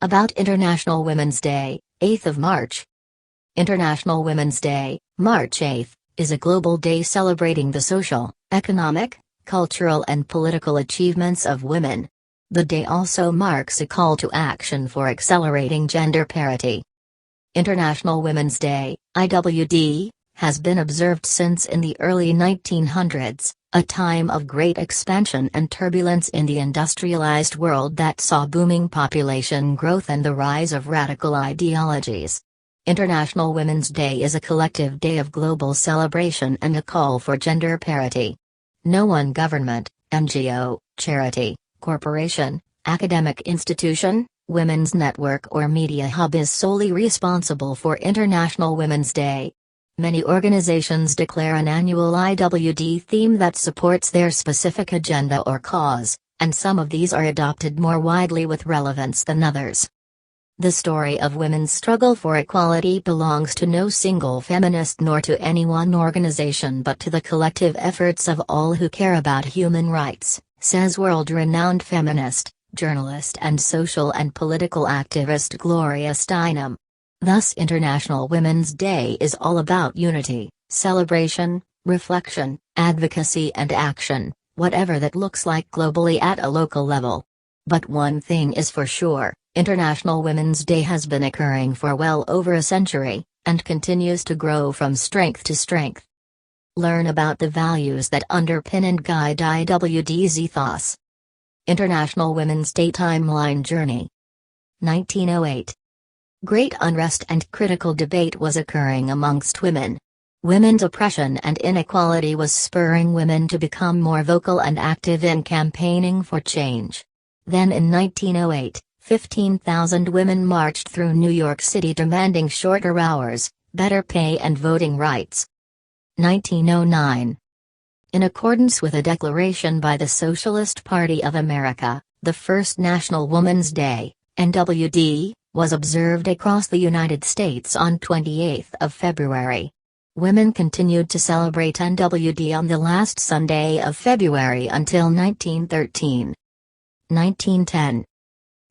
About International Women's Day, 8th of March. International Women's Day, March 8th, is a global day celebrating the social, economic, cultural and political achievements of women. The day also marks a call to action for accelerating gender parity. International Women's Day, IWD, has been observed since in the early 1900s, a time of great expansion and turbulence in the industrialized world that saw booming population growth and the rise of radical ideologies. International Women's Day is a collective day of global celebration and a call for gender parity. No one government, NGO, charity, corporation, academic institution, women's network or media hub is solely responsible for International Women's Day. Many organizations declare an annual IWD theme that supports their specific agenda or cause, and some of these are adopted more widely with relevance than others. The story of women's struggle for equality belongs to no single feminist nor to any one organization but to the collective efforts of all who care about human rights, says world-renowned feminist, journalist and social and political activist Gloria Steinem. Thus International Women's Day is all about unity, celebration, reflection, advocacy and action, whatever that looks like globally at a local level. But one thing is for sure, International Women's Day has been occurring for well over a century, and continues to grow from strength to strength. Learn about the values that underpin and guide IWD's ethos. International Women's Day Timeline Journey. 1908. Great unrest and critical debate was occurring amongst women. Women's oppression and inequality was spurring women to become more vocal and active in campaigning for change. Then in 1908, 15,000 women marched through New York City demanding shorter hours, better pay and voting rights. 1909. In accordance with a declaration by the Socialist Party of America, the first National Women's Day, NWD, was observed across the United States on 28th of February. Women continued to celebrate NWD on the last Sunday of February until 1913. 1910.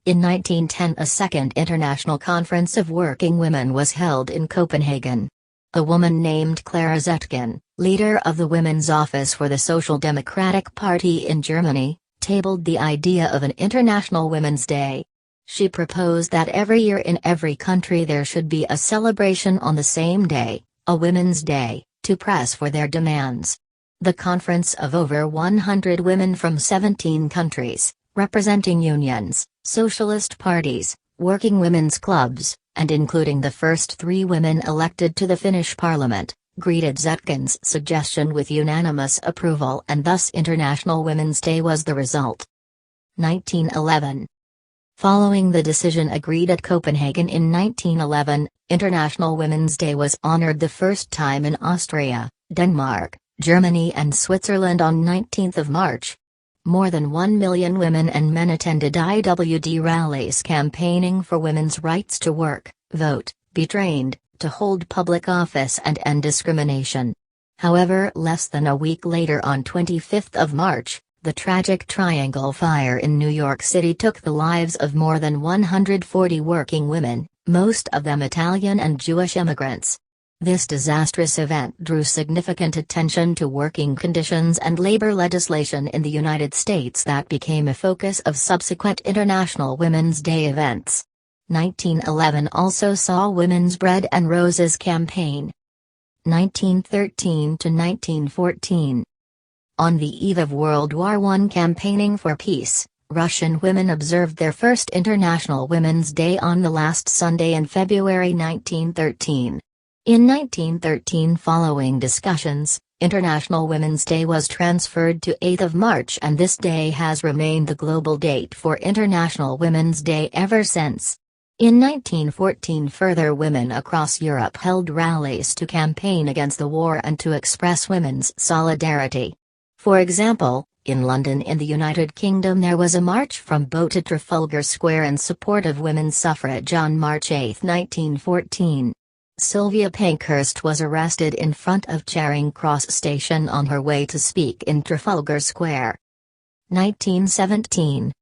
In 1910 a second International Conference of Working Women was held in Copenhagen. A woman named Clara Zetkin, leader of the Women's Office for the Social Democratic Party in Germany, tabled the idea of an International Women's Day. She proposed that every year in every country there should be a celebration on the same day, a Women's Day, to press for their demands. The conference of over 100 women from 17 countries, representing unions, socialist parties, working women's clubs, and including the first 3 women elected to the Finnish parliament, greeted Zetkin's suggestion with unanimous approval and thus International Women's Day was the result. 1911. Following the decision agreed at Copenhagen in 1911, International Women's Day was honored the first time in Austria, Denmark, Germany and Switzerland on 19th of March. More than 1 million women and men attended IWD rallies campaigning for women's rights to work, vote, be trained, to hold public office and end discrimination. However, less than a week later on 25th of March, the tragic Triangle Fire in New York City took the lives of more than 140 working women, most of them Italian and Jewish immigrants. This disastrous event drew significant attention to working conditions and labor legislation in the United States that became a focus of subsequent International Women's Day events. 1911 also saw Women's Bread and Roses campaign. 1913 to 1914. On the eve of World War I campaigning for peace, Russian women observed their first International Women's Day on the last Sunday in February 1913. In 1913 following discussions, International Women's Day was transferred to 8th of March and this day has remained the global date for International Women's Day ever since. In 1914 further women across Europe held rallies to campaign against the war and to express women's solidarity. For example, in London in the United Kingdom there was a march from Bow to Trafalgar Square in support of women's suffrage on March 8, 1914. Sylvia Pankhurst was arrested in front of Charing Cross Station on her way to speak in Trafalgar Square. 1917.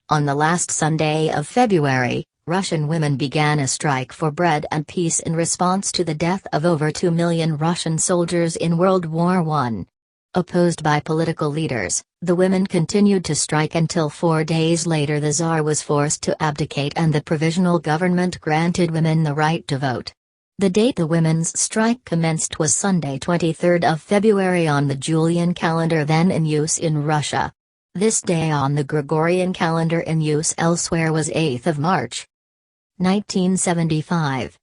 On the last Sunday of February, Russian women began a strike for bread and peace in response to the death of over 2 million Russian soldiers in World War I. Opposed by political leaders, the women continued to strike until 4 days later the Tsar was forced to abdicate and the provisional government granted women the right to vote. The date the women's strike commenced was Sunday 23 February on the Julian calendar then in use in Russia. This day on the Gregorian calendar in use elsewhere was 8 March. 1975.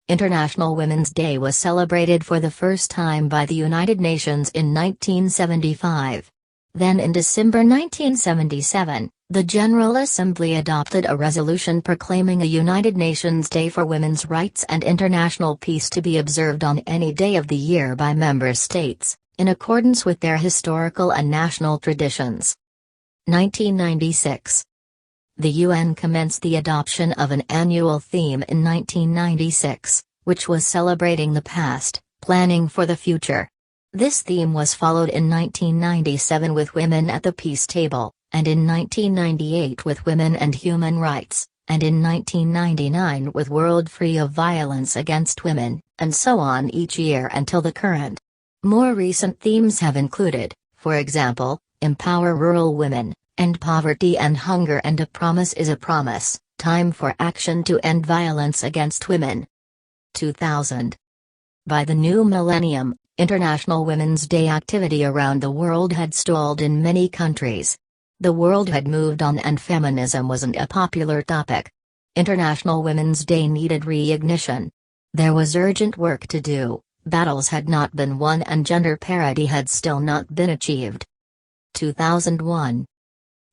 International Women's Day was celebrated for the first time by the United Nations in 1975. Then in December 1977, the General Assembly adopted a resolution proclaiming a United Nations Day for Women's Rights and International Peace to be observed on any day of the year by member states, in accordance with their historical and national traditions. 1996. The UN commenced the adoption of an annual theme in 1996, which was celebrating the past, planning for the future. This theme was followed in 1997 with Women at the Peace Table, and in 1998 with Women and Human Rights, and in 1999 with World Free of Violence Against Women, and so on each year until the current. More recent themes have included, for example, Empower Rural Women, End Poverty and Hunger and A Promise is a Promise, Time for Action to End Violence Against Women. 2000. By the new millennium, International Women's Day activity around the world had stalled in many countries. The world had moved on and feminism wasn't a popular topic. International Women's Day needed reignition. There was urgent work to do, battles had not been won and gender parity had still not been achieved. 2001.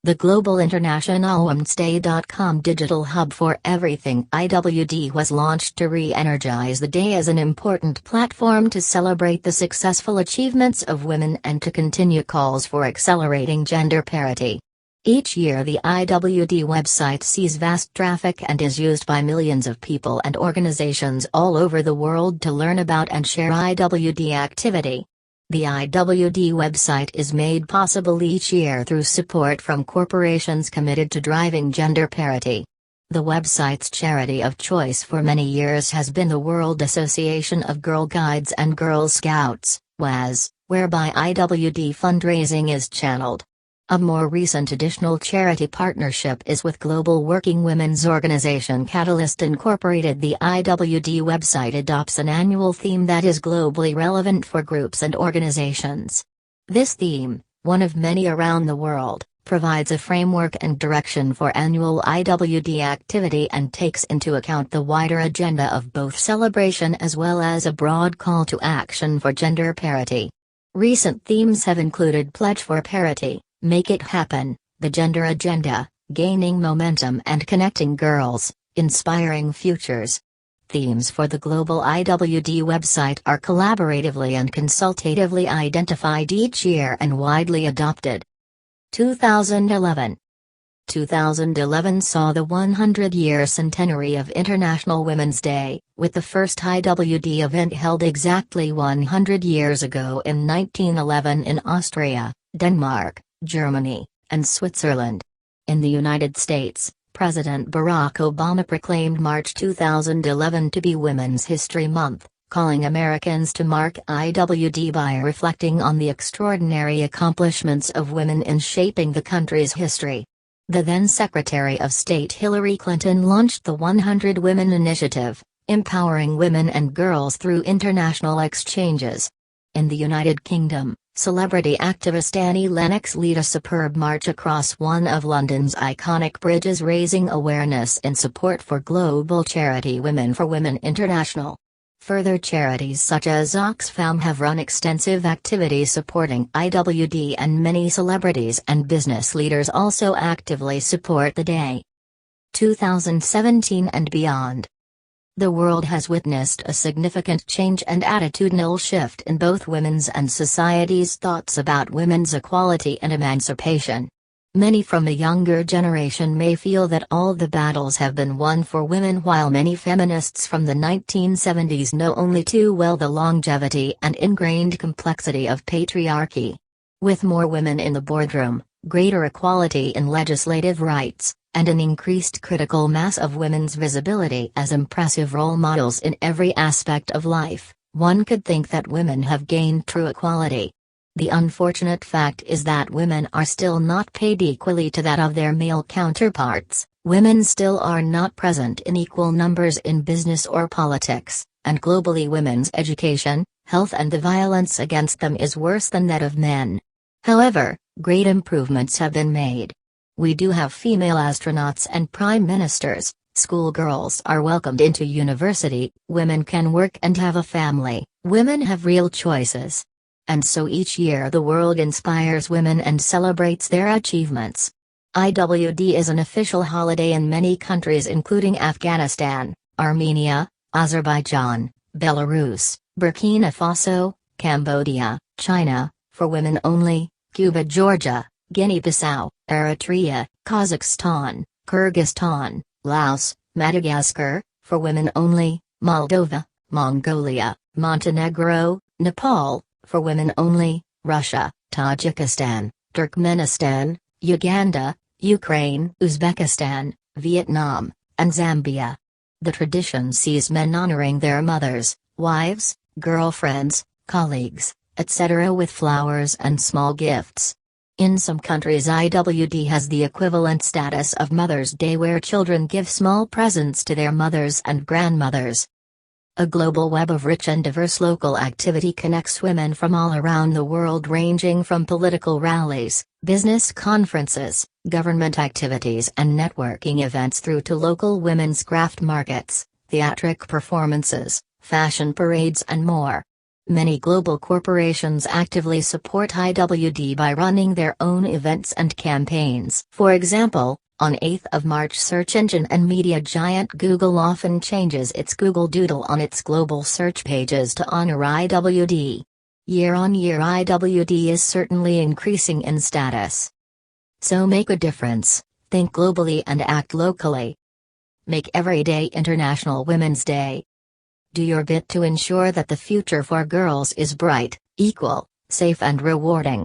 The Global International Women's Day.com digital hub for everything IWD was launched to re-energize the day as an important platform to celebrate the successful achievements of women and to continue calls for accelerating gender parity. Each year the IWD website sees vast traffic and is used by millions of people and organizations all over the world to learn about and share IWD activity. The IWD website is made possible each year through support from corporations committed to driving gender parity. The website's charity of choice for many years has been the World Association of Girl Guides and Girl Scouts, WAS, whereby IWD fundraising is channeled. A more recent additional charity partnership is with global working women's organization Catalyst Incorporated. The IWD website adopts an annual theme that is globally relevant for groups and organizations. This theme, one of many around the world, provides a framework and direction for annual IWD activity and takes into account the wider agenda of both celebration as well as a broad call to action for gender parity. Recent themes have included Pledge for Parity, Make It Happen, The Gender Agenda, Gaining Momentum and Connecting Girls, Inspiring Futures. Themes for the global IWD website are collaboratively and consultatively identified each year and widely adopted. 2011. 2011 saw the 100-year centenary of International Women's Day, with the first IWD event held exactly 100 years ago in 1911 in Austria, Denmark, Germany, and Switzerland. In the United States, President Barack Obama proclaimed March 2011 to be Women's History Month, calling Americans to mark IWD by reflecting on the extraordinary accomplishments of women in shaping the country's history. The then Secretary of State Hillary Clinton launched the 100 Women Initiative, empowering women and girls through international exchanges. In the United Kingdom, celebrity activist Annie Lennox led a superb march across one of London's iconic bridges, raising awareness in support for global charity Women for Women International. Further charities such as Oxfam have run extensive activities supporting IWD, and many celebrities and business leaders also actively support the day. 2017 and beyond. The world has witnessed a significant change and attitudinal shift in both women's and society's thoughts about women's equality and emancipation. Many from a younger generation may feel that all the battles have been won for women, while many feminists from the 1970s know only too well the longevity and ingrained complexity of patriarchy. With more women in the boardroom, greater equality in legislative rights, and an increased critical mass of women's visibility as impressive role models in every aspect of life, one could think that women have gained true equality. The unfortunate fact is that women are still not paid equally to that of their male counterparts, women still are not present in equal numbers in business or politics, and globally women's education, health and the violence against them is worse than that of men. However, great improvements have been made. We do have female astronauts and prime ministers, schoolgirls are welcomed into university, women can work and have a family, women have real choices. And so each year the world inspires women and celebrates their achievements. IWD is an official holiday in many countries including Afghanistan, Armenia, Azerbaijan, Belarus, Burkina Faso, Cambodia, China, for women only, Cuba, Georgia, Guinea-Bissau, Eritrea, Kazakhstan, Kyrgyzstan, Laos, Madagascar, for women only, Moldova, Mongolia, Montenegro, Nepal, for women only, Russia, Tajikistan, Turkmenistan, Uganda, Ukraine, Uzbekistan, Vietnam, and Zambia. The tradition sees men honoring their mothers, wives, girlfriends, colleagues, etc. with flowers and small gifts. In some countries IWD has the equivalent status of Mother's Day where children give small presents to their mothers and grandmothers. A global web of rich and diverse local activity connects women from all around the world ranging from political rallies, business conferences, government activities and networking events through to local women's craft markets, theatric performances, fashion parades and more. Many global corporations actively support IWD by running their own events and campaigns. For example, on 8th of March search engine and media giant Google often changes its Google Doodle on its global search pages to honor IWD. Year on year IWD is certainly increasing in status. So make a difference, think globally and act locally. Make every day International Women's Day. Do your bit to ensure that the future for girls is bright, equal, safe and rewarding.